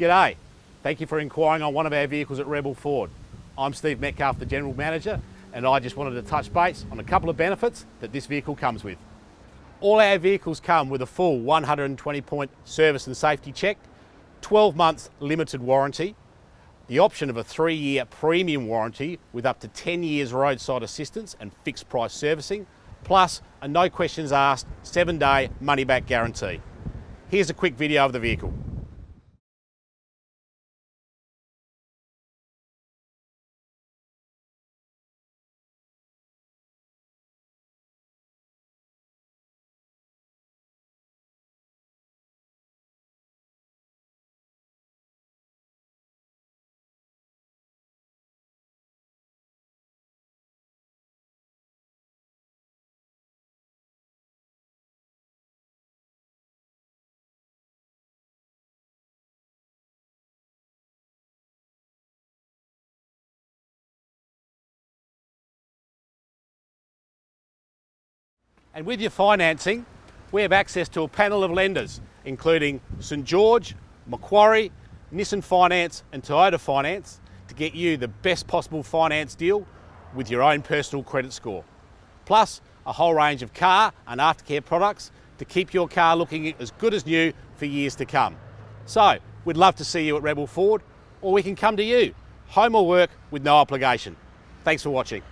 G'day, thank you for inquiring on one of our vehicles at Rebel Ford. I'm Steve Metcalf, the General Manager, and I just wanted to touch base on a couple of benefits that this vehicle comes with. All our vehicles come with a full 120-point service and safety check, 12 months limited warranty, the option of a 3-year premium warranty with up to 10 years roadside assistance and fixed price servicing, plus a no questions asked 7-day money back guarantee. Here's a quick video of the vehicle. And with your financing, we have access to a panel of lenders, including St George, Macquarie, Nissan Finance and Toyota Finance, to get you the best possible finance deal with your own personal credit score. Plus, a whole range of car and aftercare products to keep your car looking as good as new for years to come. So, we'd love to see you at Rebel Ford, or we can come to you, home or work, with no obligation. Thanks for watching.